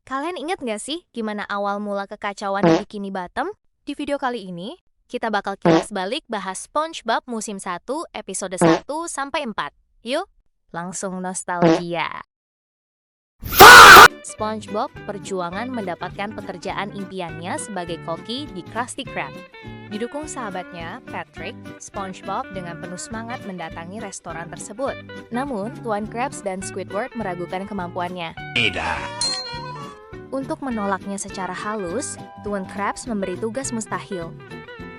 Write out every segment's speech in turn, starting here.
Kalian ingat nggak sih gimana awal mula kekacauan di Bikini Bottom? Di video kali ini, kita bakal kilas balik bahas SpongeBob musim 1, episode 1 sampai 4. Yuk, langsung nostalgia. SpongeBob perjuangan mendapatkan pekerjaan impiannya sebagai koki di Krusty Krab. Didukung sahabatnya, Patrick, SpongeBob dengan penuh semangat mendatangi restoran tersebut. Namun, Tuan Krabs dan Squidward meragukan kemampuannya. Untuk menolaknya secara halus, Tuan Krabs memberi tugas mustahil,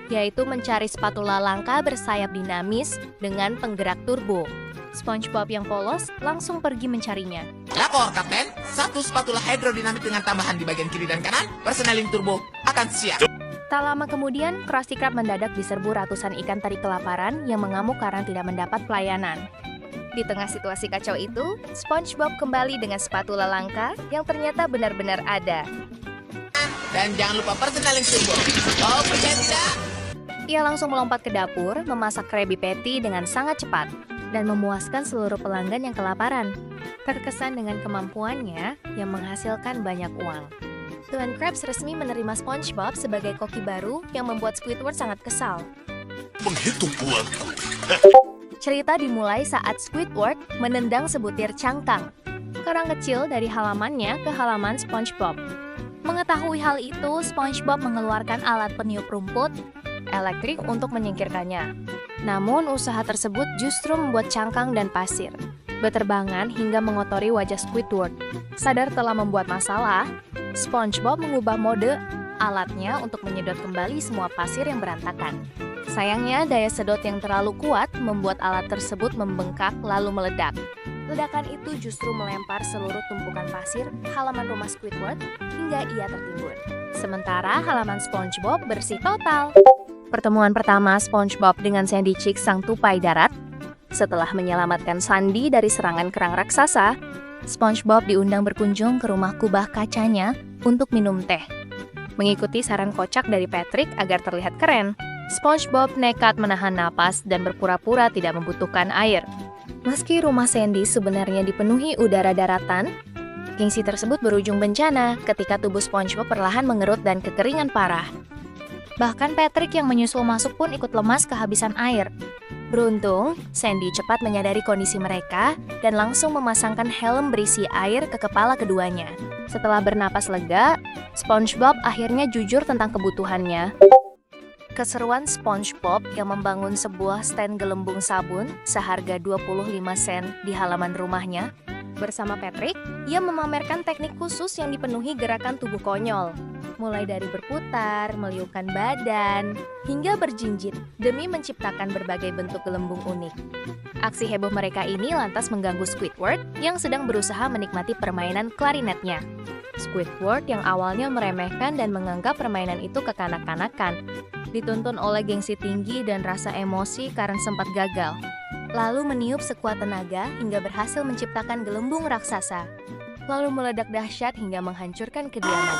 yaitu mencari spatula langka bersayap dinamis dengan penggerak turbo. SpongeBob yang polos langsung pergi mencarinya. Lapor, Kapten. Satu spatula hidrodinamik dengan tambahan di bagian kiri dan kanan, perseneling turbo akan siap. Tak lama kemudian, Krusty Krab mendadak diserbu ratusan ikan teri kelaparan yang mengamuk karena tidak mendapat pelayanan. Di tengah situasi kacau itu, SpongeBob kembali dengan spatula langka yang ternyata benar-benar ada. Dan jangan lupa perseneling turbo. Oh, percaya tidak? Ia langsung melompat ke dapur, memasak Krabby Patty dengan sangat cepat, dan memuaskan seluruh pelanggan yang kelaparan. Terkesan dengan kemampuannya yang menghasilkan banyak uang. Tuan Krabs resmi menerima SpongeBob sebagai koki baru yang membuat Squidward sangat kesal. Menghitung uangku. Cerita dimulai saat Squidward menendang sebutir cangkang, kerang kecil dari halamannya ke halaman SpongeBob. Mengetahui hal itu, SpongeBob mengeluarkan alat peniup rumput elektrik untuk menyingkirkannya. Namun, usaha tersebut justru membuat cangkang dan pasir beterbangan hingga mengotori wajah Squidward. Sadar telah membuat masalah, SpongeBob mengubah mode alatnya untuk menyedot kembali semua pasir yang berantakan. Sayangnya, daya sedot yang terlalu kuat membuat alat tersebut membengkak lalu meledak. Ledakan itu justru melempar seluruh tumpukan pasir halaman rumah Squidward hingga ia tertimbun. Sementara halaman SpongeBob bersih total. Pertemuan pertama SpongeBob dengan Sandy Cheeks sang tupai darat. Setelah menyelamatkan Sandy dari serangan kerang raksasa, SpongeBob diundang berkunjung ke rumah kubah kacanya untuk minum teh. Mengikuti saran kocak dari Patrick agar terlihat keren, SpongeBob nekat menahan napas dan berpura-pura tidak membutuhkan air. Meski rumah Sandy sebenarnya dipenuhi udara daratan, gengsi tersebut berujung bencana ketika tubuh SpongeBob perlahan mengerut dan kekeringan parah. Bahkan Patrick yang menyusul masuk pun ikut lemas kehabisan air. Beruntung, Sandy cepat menyadari kondisi mereka dan langsung memasangkan helm berisi air ke kepala keduanya. Setelah bernapas lega, SpongeBob akhirnya jujur tentang kebutuhannya. Keseruan SpongeBob yang membangun sebuah stand gelembung sabun seharga 25 sen di halaman rumahnya. Bersama Patrick, ia memamerkan teknik khusus yang dipenuhi gerakan tubuh konyol. Mulai dari berputar, meliupkan badan, hingga berjinjit demi menciptakan berbagai bentuk gelembung unik. Aksi heboh mereka ini lantas mengganggu Squidward yang sedang berusaha menikmati permainan klarinetnya. Squidward yang awalnya meremehkan dan menganggap permainan itu kekanak-kanakan, dituntun oleh gengsi tinggi dan rasa emosi karena sempat gagal. Lalu meniup sekuat tenaga hingga berhasil menciptakan gelembung raksasa. Lalu meledak dahsyat hingga menghancurkan kediaman.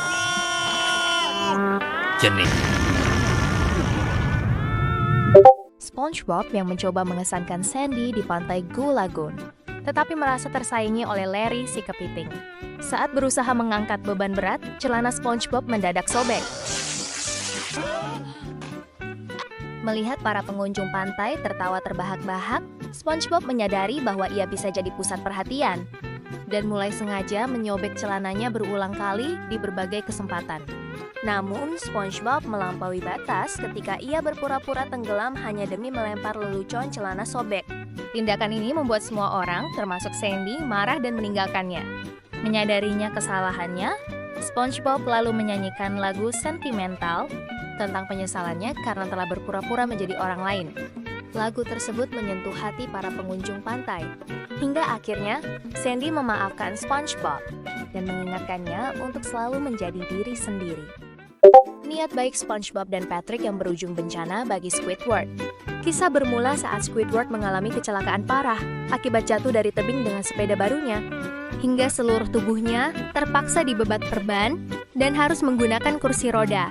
Jenih. SpongeBob yang mencoba mengesankan Sandy di pantai Goo Lagoon, tetapi merasa tersaingi oleh Larry si kepiting. Saat berusaha mengangkat beban berat, celana SpongeBob mendadak sobek. Melihat para pengunjung pantai tertawa terbahak-bahak, SpongeBob menyadari bahwa ia bisa jadi pusat perhatian dan mulai sengaja menyobek celananya berulang kali di berbagai kesempatan. Namun, SpongeBob melampaui batas ketika ia berpura-pura tenggelam hanya demi melempar lelucon celana sobek. Tindakan ini membuat semua orang, termasuk Sandy, marah dan meninggalkannya. Menyadarinya kesalahannya, SpongeBob lalu menyanyikan lagu sentimental tentang penyesalannya karena telah berpura-pura menjadi orang lain. Lagu tersebut menyentuh hati para pengunjung pantai. Hingga akhirnya, Sandy memaafkan SpongeBob dan mengingatkannya untuk selalu menjadi diri sendiri. Niat baik SpongeBob dan Patrick yang berujung bencana bagi Squidward. Kisah bermula saat Squidward mengalami kecelakaan parah akibat jatuh dari tebing dengan sepeda barunya, hingga seluruh tubuhnya terpaksa dibebat perban dan harus menggunakan kursi roda.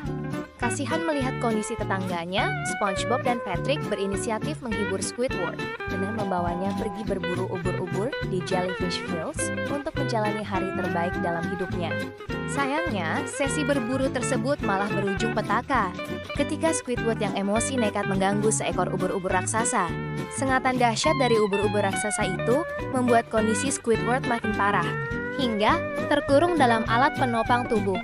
Kasihan melihat kondisi tetangganya, SpongeBob dan Patrick berinisiatif menghibur Squidward dengan membawanya pergi berburu ubur-ubur di Jellyfish Fields untuk menjalani hari terbaik dalam hidupnya. Sayangnya, sesi berburu tersebut malah berujung petaka ketika Squidward yang emosi nekat mengganggu seekor ubur-ubur raksasa. Sengatan dahsyat dari ubur-ubur raksasa itu membuat kondisi Squidward makin parah, hingga terkurung dalam alat penopang tubuh.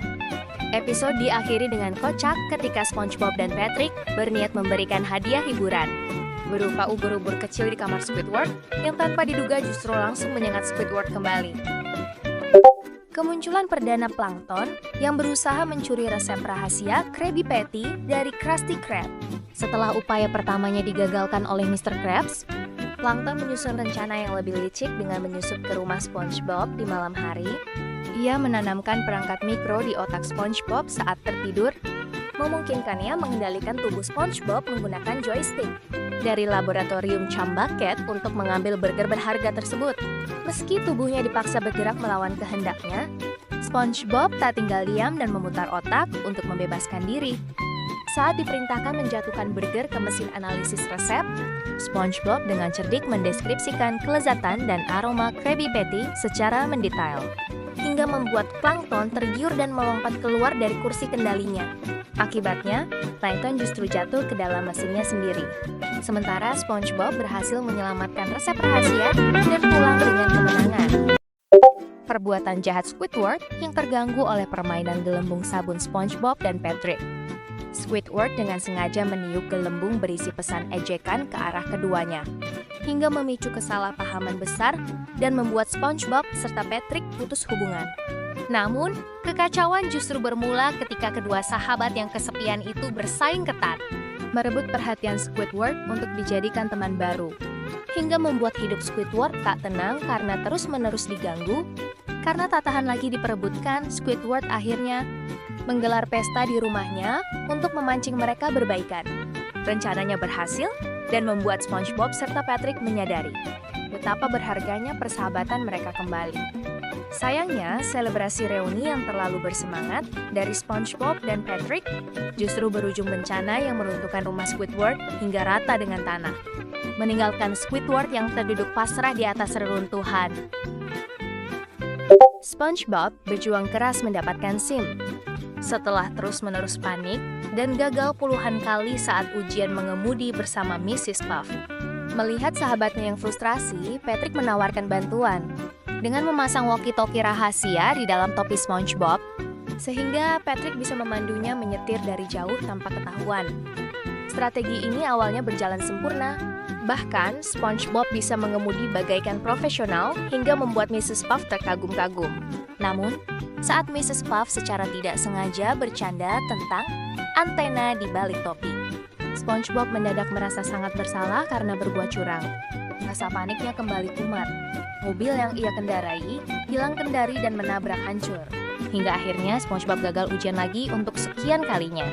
Episode diakhiri dengan kocak ketika SpongeBob dan Patrick berniat memberikan hadiah hiburan berupa ubur-ubur kecil di kamar Squidward yang tanpa diduga justru langsung menyengat Squidward kembali. Kemunculan perdana Plankton yang berusaha mencuri resep rahasia Krabby Patty dari Krusty Krab. Setelah upaya pertamanya digagalkan oleh Mr. Krabs, Plankton menyusun rencana yang lebih licik dengan menyusup ke rumah SpongeBob di malam hari. Ia menanamkan perangkat mikro di otak SpongeBob saat tertidur, memungkinkannya mengendalikan tubuh SpongeBob menggunakan joystick dari laboratorium Chumbucket untuk mengambil burger berharga tersebut. Meski tubuhnya dipaksa bergerak melawan kehendaknya, SpongeBob tak tinggal diam dan memutar otak untuk membebaskan diri. Saat diperintahkan menjatuhkan burger ke mesin analisis resep, SpongeBob dengan cerdik mendeskripsikan kelezatan dan aroma Krabby Patty secara mendetail, hingga membuat Plankton tergiur dan melompat keluar dari kursi kendalinya. Akibatnya, Plankton justru jatuh ke dalam mesinnya sendiri. Sementara SpongeBob berhasil menyelamatkan resep rahasia dan pulang dengan kemenangan. Perbuatan jahat Squidward yang terganggu oleh permainan gelembung sabun SpongeBob dan Patrick. Squidward dengan sengaja meniup gelembung berisi pesan ejekan ke arah keduanya, hingga memicu kesalahpahaman besar dan membuat SpongeBob serta Patrick putus hubungan. Namun, kekacauan justru bermula ketika kedua sahabat yang kesepian itu bersaing ketat, merebut perhatian Squidward untuk dijadikan teman baru, hingga membuat hidup Squidward tak tenang karena terus-menerus diganggu. Karena tak tahan lagi diperebutkan, Squidward akhirnya menggelar pesta di rumahnya untuk memancing mereka berbaikan. Rencananya berhasil dan membuat SpongeBob serta Patrick menyadari betapa berharganya persahabatan mereka kembali. Sayangnya, selebrasi reuni yang terlalu bersemangat dari SpongeBob dan Patrick justru berujung bencana yang meruntuhkan rumah Squidward hingga rata dengan tanah, meninggalkan Squidward yang terduduk pasrah di atas reruntuhan. SpongeBob berjuang keras mendapatkan SIM. Setelah terus-menerus panik dan gagal puluhan kali saat ujian mengemudi bersama Mrs. Puff. Melihat sahabatnya yang frustrasi, Patrick menawarkan bantuan dengan memasang walkie-talkie rahasia di dalam topi SpongeBob, sehingga Patrick bisa memandunya menyetir dari jauh tanpa ketahuan. Strategi ini awalnya berjalan sempurna. Bahkan, SpongeBob bisa mengemudi bagaikan profesional hingga membuat Mrs. Puff terkagum-kagum. Namun, saat Mrs. Puff secara tidak sengaja bercanda tentang antena di balik topi, SpongeBob mendadak merasa sangat bersalah karena berbuat curang. Rasa paniknya kembali kumat. Mobil yang ia kendarai hilang kendali dan menabrak hancur. Hingga akhirnya SpongeBob gagal ujian lagi untuk sekian kalinya.